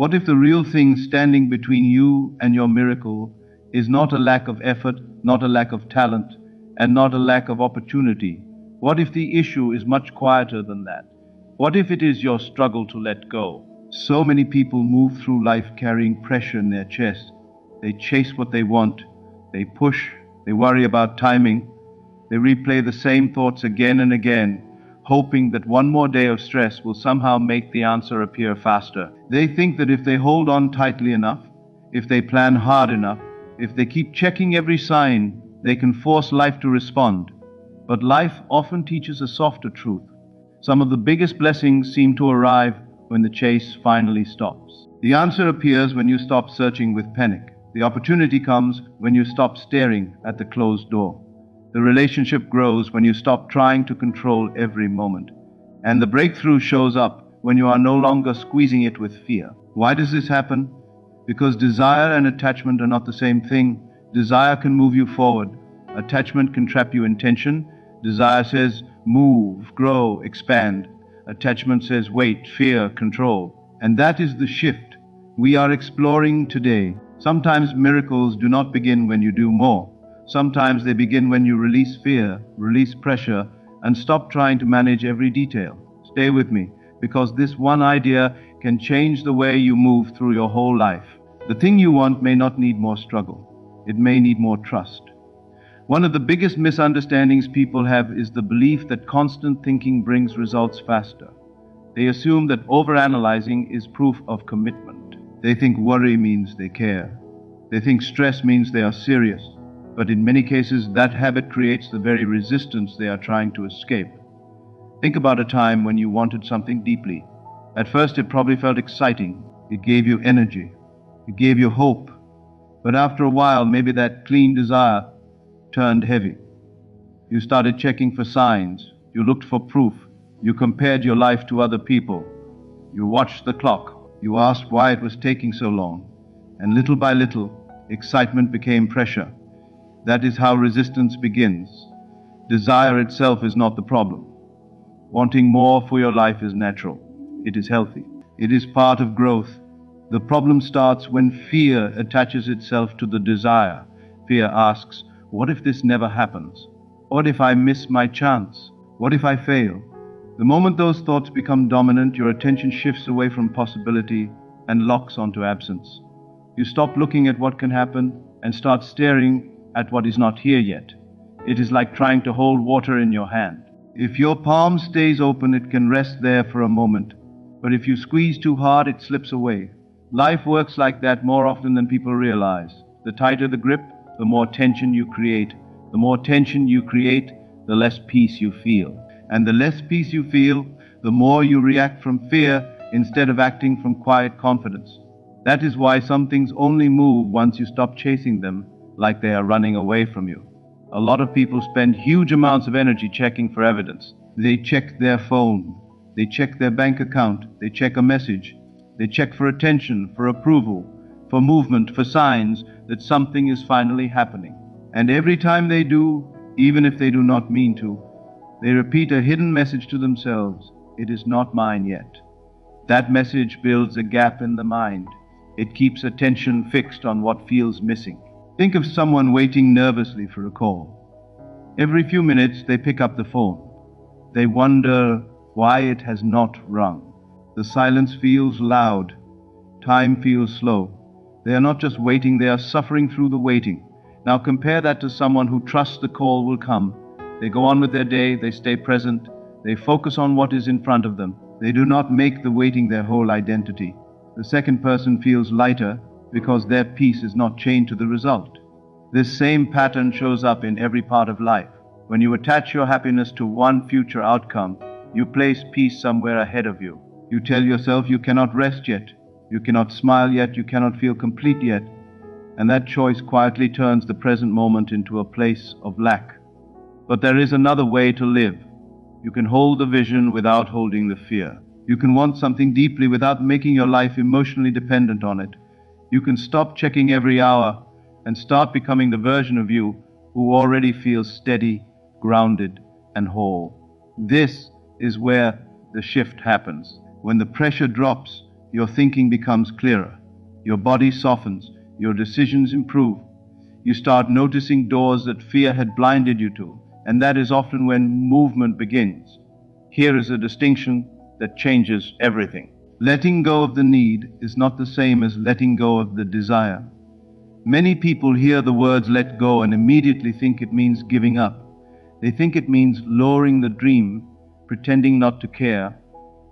What if the real thing standing between you and your miracle is not a lack of effort, not a lack of talent, and not a lack of opportunity? What if the issue is much quieter than that? What if it is your struggle to let go? So many people move through life carrying pressure in their chest. They chase what they want, they push, they worry about timing, they replay the same thoughts again and again, hoping that one more day of stress will somehow make the answer appear faster. They think that if they hold on tightly enough, if they plan hard enough, if they keep checking every sign, they can force life to respond. But life often teaches a softer truth. Some of the biggest blessings seem to arrive when the chase finally stops. The answer appears when you stop searching with panic. The opportunity comes when you stop staring at the closed door. The relationship grows when you stop trying to control every moment. And the breakthrough shows up when you are no longer squeezing it with fear. Why does this happen? Because desire and attachment are not the same thing. Desire can move you forward. Attachment can trap you in tension. Desire says, move, grow, expand. Attachment says, wait, fear, control. And that is the shift we are exploring today. Sometimes miracles do not begin when you do more. Sometimes they begin when you release fear, release pressure, and stop trying to manage every detail. Stay with me, because this one idea can change the way you move through your whole life. The thing you want may not need more struggle. It may need more trust. One of the biggest misunderstandings people have is the belief that constant thinking brings results faster. They assume that overanalyzing is proof of commitment. They think worry means they care. They think stress means they are serious. But in many cases, that habit creates the very resistance they are trying to escape. Think about a time when you wanted something deeply. At first, it probably felt exciting. It gave you energy. It gave you hope. But after a while, maybe that clean desire turned heavy. You started checking for signs. You looked for proof. You compared your life to other people. You watched the clock. You asked why it was taking so long. And little by little, excitement became pressure. That is how resistance begins. Desire itself is not the problem. Wanting more for your life is natural. It is healthy. It is part of growth. The problem starts when fear attaches itself to the desire. Fear asks, what if this never happens? What if I miss my chance? What if I fail? The moment those thoughts become dominant, your attention shifts away from possibility and locks onto absence. You stop looking at what can happen and start staring at what is not here yet. It is like trying to hold water in your hand. If your palm stays open, it can rest there for a moment. But if you squeeze too hard, it slips away. Life works like that more often than people realize. The tighter the grip, the more tension you create. The more tension you create, the less peace you feel. And the less peace you feel, the more you react from fear instead of acting from quiet confidence. That is why some things only move once you stop chasing them like they are running away from you. A lot of people spend huge amounts of energy checking for evidence. They check their phone. They check their bank account. They check a message. They check for attention, for approval, for movement, for signs that something is finally happening. And every time they do, even if they do not mean to, they repeat a hidden message to themselves. It is not mine yet. That message builds a gap in the mind. It keeps attention fixed on what feels missing. Think of someone waiting nervously for a call. Every few minutes they pick up the phone. They wonder why it has not rung. The silence feels loud. Time feels slow. They are not just waiting, they are suffering through the waiting. Now compare that to someone who trusts the call will come. They go on with their day, they stay present, they focus on what is in front of them. They do not make the waiting their whole identity. The second person feels lighter because their peace is not chained to the result. This same pattern shows up in every part of life. When you attach your happiness to one future outcome, you place peace somewhere ahead of you. You tell yourself you cannot rest yet, you cannot smile yet, you cannot feel complete yet, and that choice quietly turns the present moment into a place of lack. But there is another way to live. You can hold the vision without holding the fear. You can want something deeply without making your life emotionally dependent on it. You can stop checking every hour and start becoming the version of you who already feels steady, grounded, and whole. This is where the shift happens. When the pressure drops, your thinking becomes clearer, your body softens, your decisions improve. You start noticing doors that fear had blinded you to, and that is often when movement begins. Here is a distinction that changes everything. Letting go of the need is not the same as letting go of the desire. Many people hear the words let go and immediately think it means giving up. They think it means lowering the dream, pretending not to care,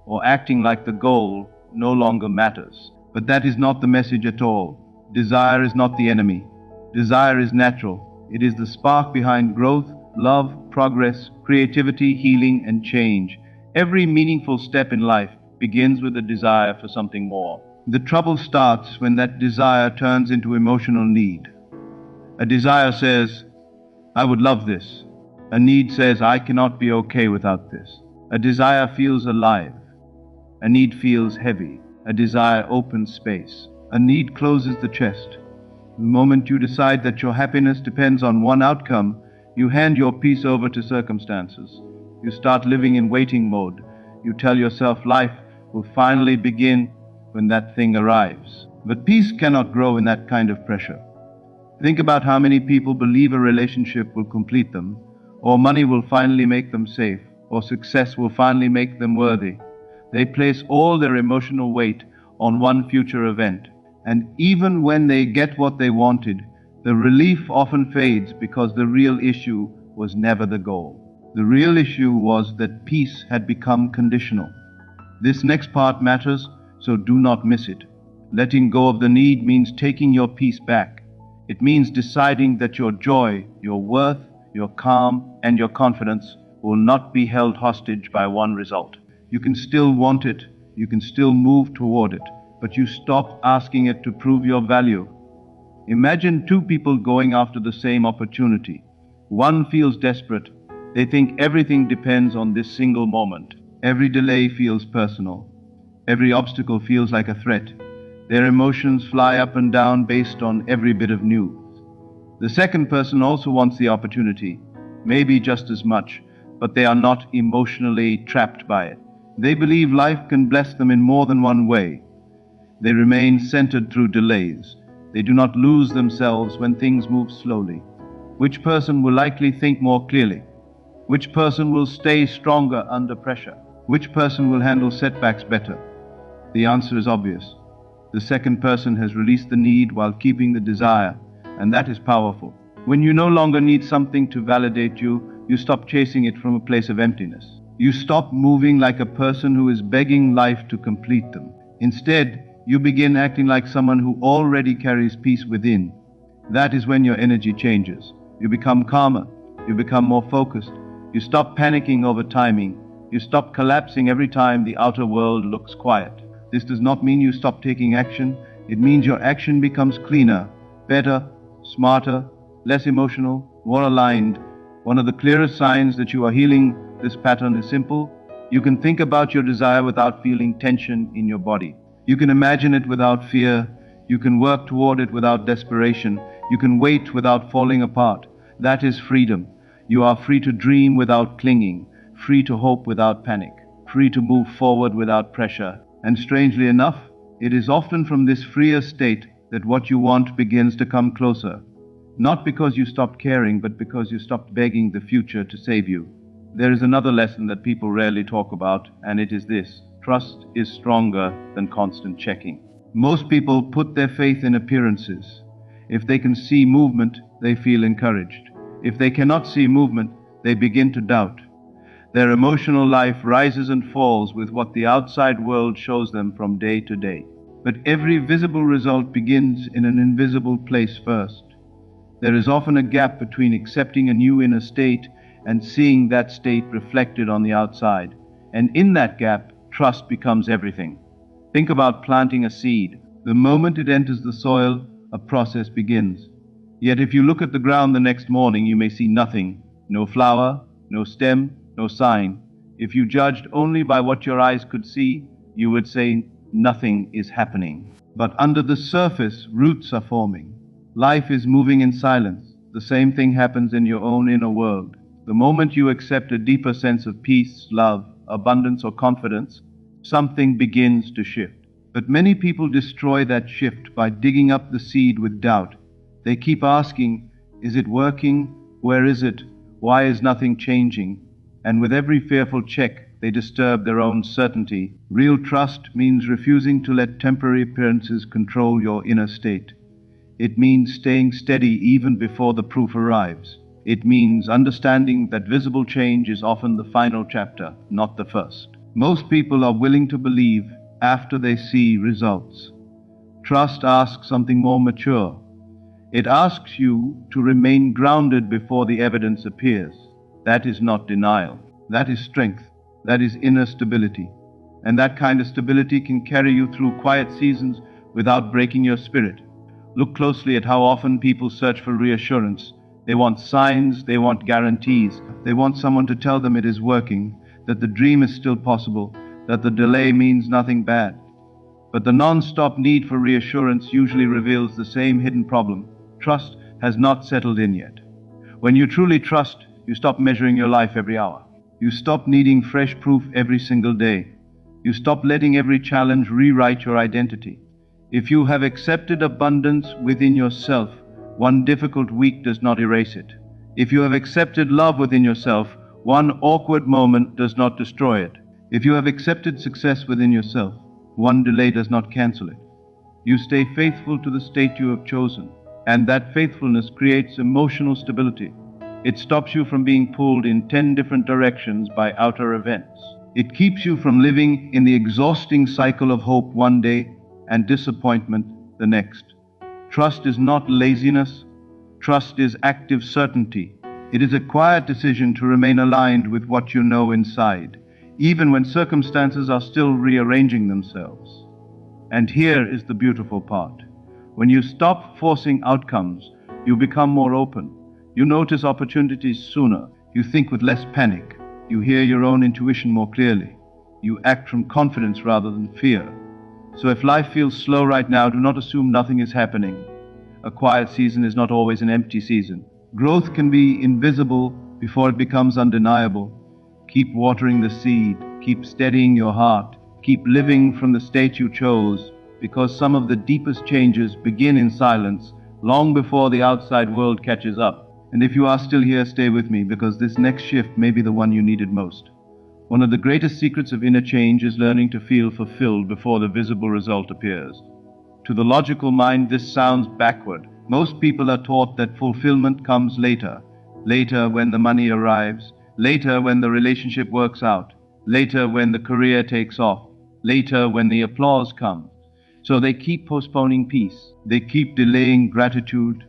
or acting like the goal no longer matters. But that is not the message at all. Desire is not the enemy. Desire is natural. It is the spark behind growth, love, progress, creativity, healing, and change. Every meaningful step in life begins with a desire for something more. The trouble starts when that desire turns into emotional need. A desire says, I would love this. A need says, I cannot be okay without this. A desire feels alive. A need feels heavy. A desire opens space. A need closes the chest. The moment you decide that your happiness depends on one outcome, you hand your peace over to circumstances. You start living in waiting mode. You tell yourself life will finally begin when that thing arrives. But peace cannot grow in that kind of pressure. Think about how many people believe a relationship will complete them, or money will finally make them safe, or success will finally make them worthy. They place all their emotional weight on one future event. And even when they get what they wanted, the relief often fades because the real issue was never the goal. The real issue was that peace had become conditional. This next part matters, so do not miss it. Letting go of the need means taking your peace back. It means deciding that your joy, your worth, your calm, and your confidence will not be held hostage by one result. You can still want it, you can still move toward it, but you stop asking it to prove your value. Imagine two people going after the same opportunity. One feels desperate. They think everything depends on this single moment. Every delay feels personal. Every obstacle feels like a threat. Their emotions fly up and down based on every bit of news. The second person also wants the opportunity, maybe just as much, but they are not emotionally trapped by it. They believe life can bless them in more than one way. They remain centered through delays. They do not lose themselves when things move slowly. Which person will likely think more clearly? Which person will stay stronger under pressure? Which person will handle setbacks better? The answer is obvious. The second person has released the need while keeping the desire, and that is powerful. When you no longer need something to validate you, you stop chasing it from a place of emptiness. You stop moving like a person who is begging life to complete them. Instead, you begin acting like someone who already carries peace within. That is when your energy changes. You become calmer. You become more focused. You stop panicking over timing. You stop collapsing every time the outer world looks quiet. This does not mean you stop taking action. It means your action becomes cleaner, better, smarter, less emotional, more aligned. One of the clearest signs that you are healing this pattern is simple. You can think about your desire without feeling tension in your body. You can imagine it without fear. You can work toward it without desperation. You can wait without falling apart. That is freedom. You are free to dream without clinging, free to hope without panic, free to move forward without pressure. And strangely enough, it is often from this freer state that what you want begins to come closer. Not because you stopped caring, but because you stopped begging the future to save you. There is another lesson that people rarely talk about, and it is this: trust is stronger than constant checking. Most people put their faith in appearances. If they can see movement, they feel encouraged. If they cannot see movement, they begin to doubt. Their emotional life rises and falls with what the outside world shows them from day to day. But every visible result begins in an invisible place first. There is often a gap between accepting a new inner state and seeing that state reflected on the outside. And in that gap, trust becomes everything. Think about planting a seed. The moment it enters the soil, a process begins. Yet if you look at the ground the next morning, you may see nothing. No flower, no stem, no sign. If you judged only by what your eyes could see, you would say nothing is happening. But under the surface, roots are forming. Life is moving in silence. The same thing happens in your own inner world. The moment you accept a deeper sense of peace, love, abundance, or confidence, something begins to shift. But many people destroy that shift by digging up the seed with doubt. They keep asking, is it working? Where is it? Why is nothing changing? And with every fearful check, they disturb their own certainty. Real trust means refusing to let temporary appearances control your inner state. It means staying steady even before the proof arrives. It means understanding that visible change is often the final chapter, not the first. Most people are willing to believe after they see results. Trust asks something more mature. It asks you to remain grounded before the evidence appears. That is not denial. That is strength. That is inner stability. And that kind of stability can carry you through quiet seasons without breaking your spirit. Look closely at how often people search for reassurance. They want signs, they want guarantees. They want someone to tell them it is working, that the dream is still possible, that the delay means nothing bad. But the non-stop need for reassurance usually reveals the same hidden problem. Trust has not settled in yet. When you truly trust, you stop measuring your life every hour. You stop needing fresh proof every single day. You stop letting every challenge rewrite your identity. If you have accepted abundance within yourself, one difficult week does not erase it. If you have accepted love within yourself, one awkward moment does not destroy it. If you have accepted success within yourself, one delay does not cancel it. You stay faithful to the state you have chosen, and that faithfulness creates emotional stability. It stops you from being pulled in 10 different directions by outer events. It keeps you from living in the exhausting cycle of hope one day and disappointment the next. Trust is not laziness. Trust is active certainty. It is a quiet decision to remain aligned with what you know inside, even when circumstances are still rearranging themselves. And here is the beautiful part. When you stop forcing outcomes, you become more open. You notice opportunities sooner. You think with less panic. You hear your own intuition more clearly. You act from confidence rather than fear. So if life feels slow right now, do not assume nothing is happening. A quiet season is not always an empty season. Growth can be invisible before it becomes undeniable. Keep watering the seed. Keep steadying your heart. Keep living from the state you chose, because some of the deepest changes begin in silence, long before the outside world catches up. And if you are still here, stay with me, because this next shift may be the one you needed most. One of the greatest secrets of inner change is learning to feel fulfilled before the visible result appears. To the logical mind, this sounds backward. Most people are taught that fulfillment comes later. Later when the money arrives. Later when the relationship works out. Later when the career takes off. Later when the applause comes. So they keep postponing peace. They keep delaying gratitude.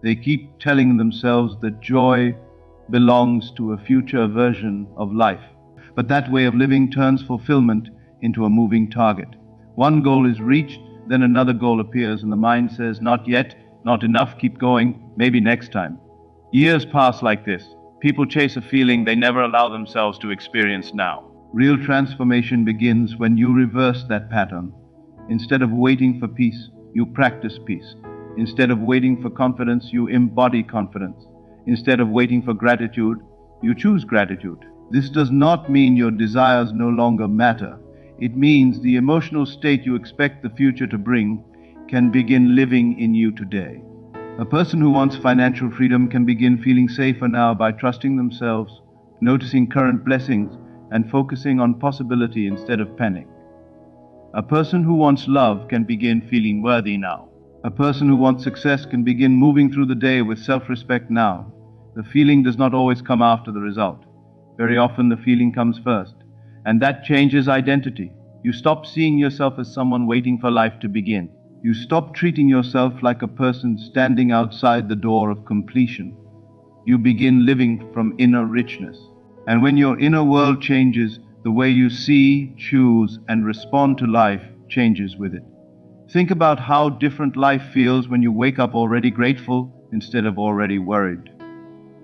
They keep telling themselves that joy belongs to a future version of life. But that way of living turns fulfillment into a moving target. One goal is reached, then another goal appears, and the mind says, not yet, not enough, keep going, maybe next time. Years pass like this. People chase a feeling they never allow themselves to experience now. Real transformation begins when you reverse that pattern. Instead of waiting for peace, you practice peace. Instead of waiting for confidence, you embody confidence. Instead of waiting for gratitude, you choose gratitude. This does not mean your desires no longer matter. It means the emotional state you expect the future to bring can begin living in you today. A person who wants financial freedom can begin feeling safer now by trusting themselves, noticing current blessings, and focusing on possibility instead of panic. A person who wants love can begin feeling worthy now. A person who wants success can begin moving through the day with self-respect now. The feeling does not always come after the result. Very often the feeling comes first, and that changes identity. You stop seeing yourself as someone waiting for life to begin. You stop treating yourself like a person standing outside the door of completion. You begin living from inner richness. And when your inner world changes, the way you see, choose, and respond to life changes with it. Think about how different life feels when you wake up already grateful instead of already worried.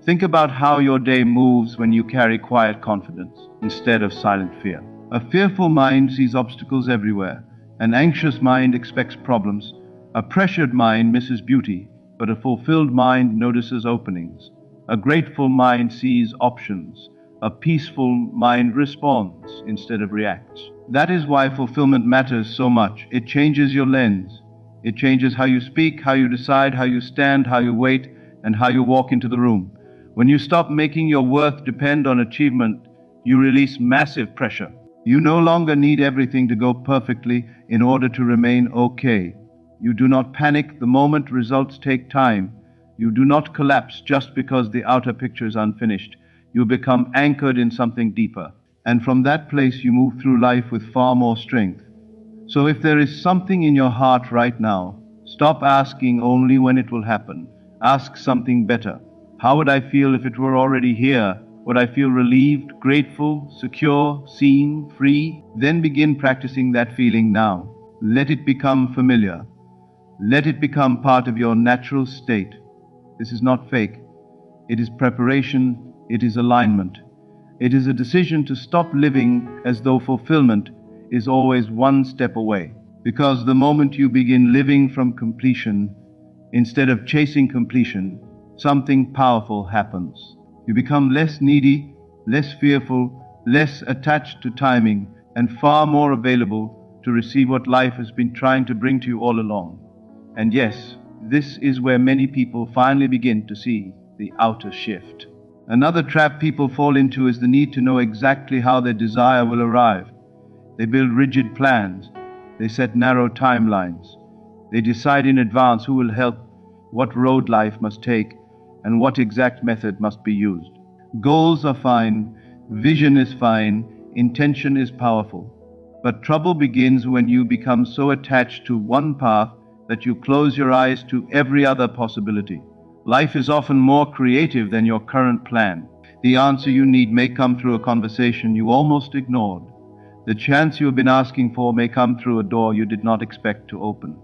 Think about how your day moves when you carry quiet confidence instead of silent fear. A fearful mind sees obstacles everywhere. An anxious mind expects problems. A pressured mind misses beauty, but a fulfilled mind notices openings. A grateful mind sees options. A peaceful mind responds instead of reacts. That is why fulfillment matters so much. It changes your lens. It changes how you speak, how you decide, how you stand, how you wait, and how you walk into the room. When you stop making your worth depend on achievement, you release massive pressure. You no longer need everything to go perfectly in order to remain okay. You do not panic the moment results take time. You do not collapse just because the outer picture is unfinished. You become anchored in something deeper. And from that place, you move through life with far more strength. So if there is something in your heart right now, stop asking only when it will happen. Ask something better. How would I feel if it were already here? Would I feel relieved, grateful, secure, seen, free? Then begin practicing that feeling now. Let it become familiar. Let it become part of your natural state. This is not fake. It is preparation. It is alignment. It is a decision to stop living as though fulfillment is always one step away. Because the moment you begin living from completion, instead of chasing completion, something powerful happens. You become less needy, less fearful, less attached to timing, and far more available to receive what life has been trying to bring to you all along. And yes, this is where many people finally begin to see the outer shift. Another trap people fall into is the need to know exactly how their desire will arrive. They build rigid plans. They set narrow timelines. They decide in advance who will help, what road life must take, and what exact method must be used. Goals are fine, vision is fine, intention is powerful. But trouble begins when you become so attached to one path that you close your eyes to every other possibility. Life is often more creative than your current plan. The answer you need may come through a conversation you almost ignored. The chance you have been asking for may come through a door you did not expect to open.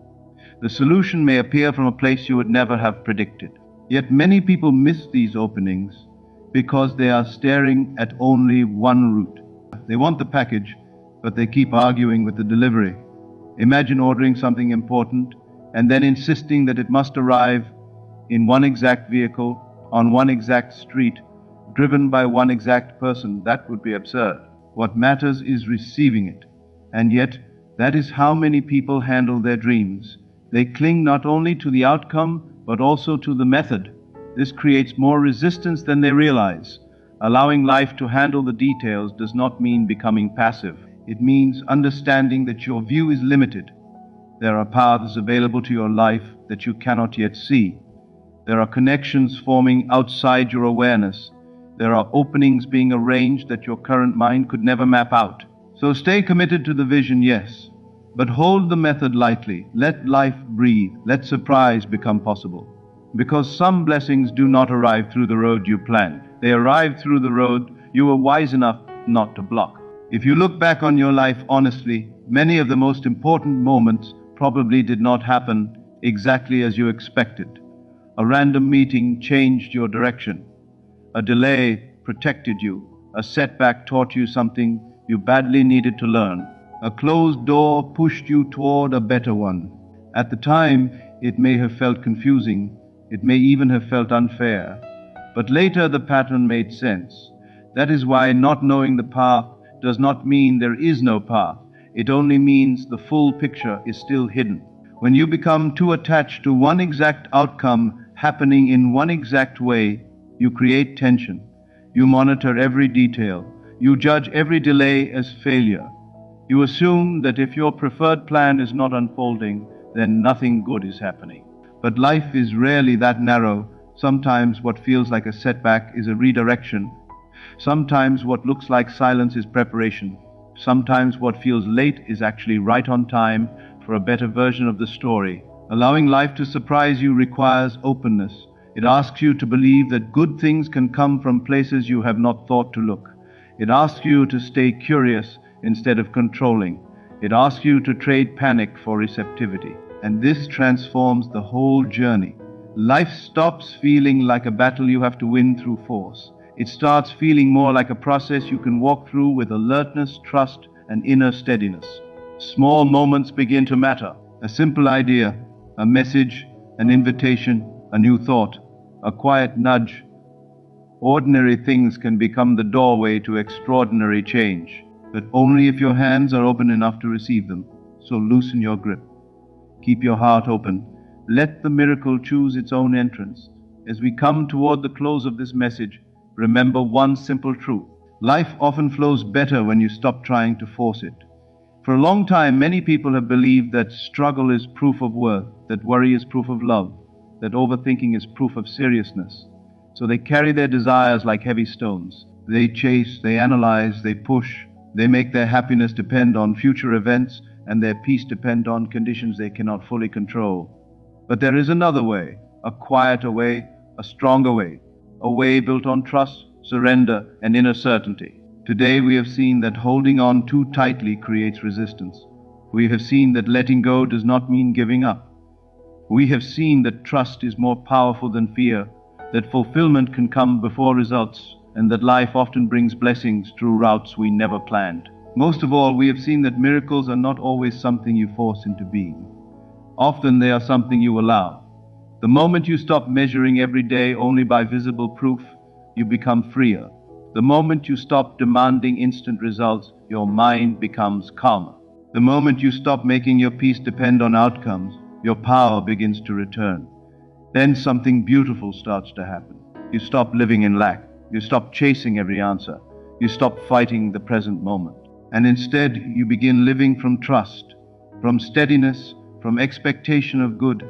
The solution may appear from a place you would never have predicted. Yet many people miss these openings because they are staring at only one route. They want the package, but they keep arguing with the delivery. Imagine ordering something important and then insisting that it must arrive in one exact vehicle, on one exact street, driven by one exact person. That would be absurd. What matters is receiving it. And yet, that is how many people handle their dreams. They cling not only to the outcome, but also to the method. This creates more resistance than they realize. Allowing life to handle the details does not mean becoming passive. It means understanding that your view is limited. There are paths available to your life that you cannot yet see. There are connections forming outside your awareness. There are openings being arranged that your current mind could never map out. So stay committed to the vision, yes, but hold the method lightly. Let life breathe. Let surprise become possible. Because some blessings do not arrive through the road you planned. They arrive through the road you were wise enough not to block. If you look back on your life honestly, many of the most important moments probably did not happen exactly as you expected. A random meeting changed your direction. A delay protected you. A setback taught you something you badly needed to learn. A closed door pushed you toward a better one. At the time, it may have felt confusing. It may even have felt unfair. But later, the pattern made sense. That is why not knowing the path does not mean there is no path. It only means the full picture is still hidden. When you become too attached to one exact outcome happening in one exact way, you create tension. You monitor every detail. You judge every delay as failure. You assume that if your preferred plan is not unfolding, then nothing good is happening. But life is rarely that narrow. Sometimes what feels like a setback is a redirection. Sometimes what looks like silence is preparation. Sometimes what feels late is actually right on time for a better version of the story. Allowing life to surprise you requires openness. It asks you to believe that good things can come from places you have not thought to look. It asks you to stay curious instead of controlling. It asks you to trade panic for receptivity. And this transforms the whole journey. Life stops feeling like a battle you have to win through force. It starts feeling more like a process you can walk through with alertness, trust, and inner steadiness. Small moments begin to matter. A simple idea, a message, an invitation, a new thought, a quiet nudge, Ordinary things can become the doorway to extraordinary change, but only if your hands are open enough to receive them. So loosen your grip. Keep your heart open. Let the miracle choose its own entrance. As we come toward the close of this message, remember one simple truth. Life often flows better when you stop trying to force it. For a long time, many people have believed that struggle is proof of worth, that worry is proof of love, that overthinking is proof of seriousness. So they carry their desires like heavy stones. They chase, they analyze, they push. They make their happiness depend on future events and their peace depend on conditions they cannot fully control. But there is another way, a quieter way, a stronger way, a way built on trust, surrender, and inner certainty. Today we have seen that holding on too tightly creates resistance. We have seen that letting go does not mean giving up. We have seen that trust is more powerful than fear, that fulfillment can come before results, and that life often brings blessings through routes we never planned. Most of all, we have seen that miracles are not always something you force into being. Often they are something you allow. The moment you stop measuring every day only by visible proof, you become freer. The moment you stop demanding instant results, your mind becomes calmer. The moment you stop making your peace depend on outcomes, your power begins to return. Then something beautiful starts to happen. You stop living in lack. You stop chasing every answer. You stop fighting the present moment. And instead, you begin living from trust, from steadiness, from expectation of good.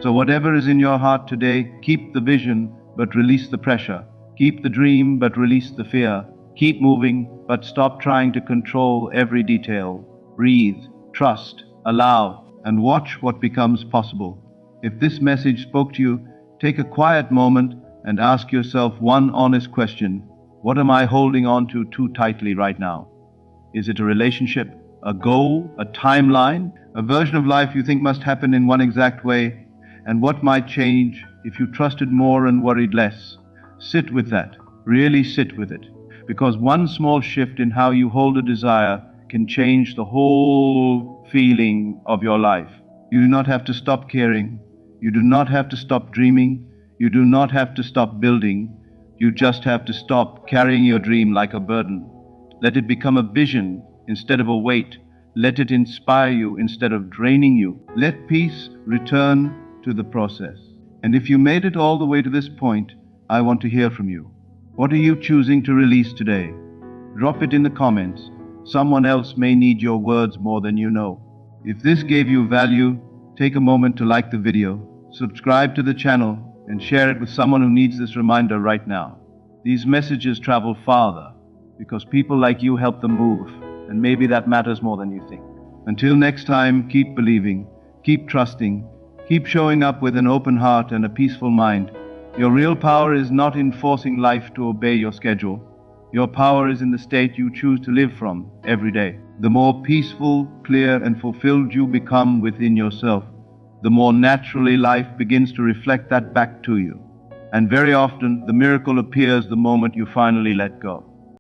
So whatever is in your heart today, keep the vision, but release the pressure. Keep the dream, but release the fear. Keep moving, but stop trying to control every detail. Breathe, trust, allow, and watch what becomes possible. If this message spoke to you, take a quiet moment and ask yourself one honest question. What am I holding on to too tightly right now? Is it a relationship, a goal, a timeline, a version of life you think must happen in one exact way? And what might change if you trusted more and worried less? Sit with that. Really sit with it. Because one small shift in how you hold a desire can change the whole feeling of your life. You do not have to stop caring. You do not have to stop dreaming. You do not have to stop building. You just have to stop carrying your dream like a burden. Let it become a vision instead of a weight. Let it inspire you instead of draining you. Let peace return to the process. And if you made it all the way to this point, I want to hear from you. What are you choosing to release today? Drop it in the comments. Someone else may need your words more than you know. If this gave you value, take a moment to like the video, subscribe to the channel, and share it with someone who needs this reminder right now. These messages travel farther because people like you help them move, and maybe that matters more than you think. Until next time, keep believing, keep trusting, keep showing up with an open heart and a peaceful mind. Your real power is not in forcing life to obey your schedule. Your power is in the state you choose to live from every day. The more peaceful, clear, and fulfilled you become within yourself, the more naturally life begins to reflect that back to you. And very often, the miracle appears the moment you finally let go.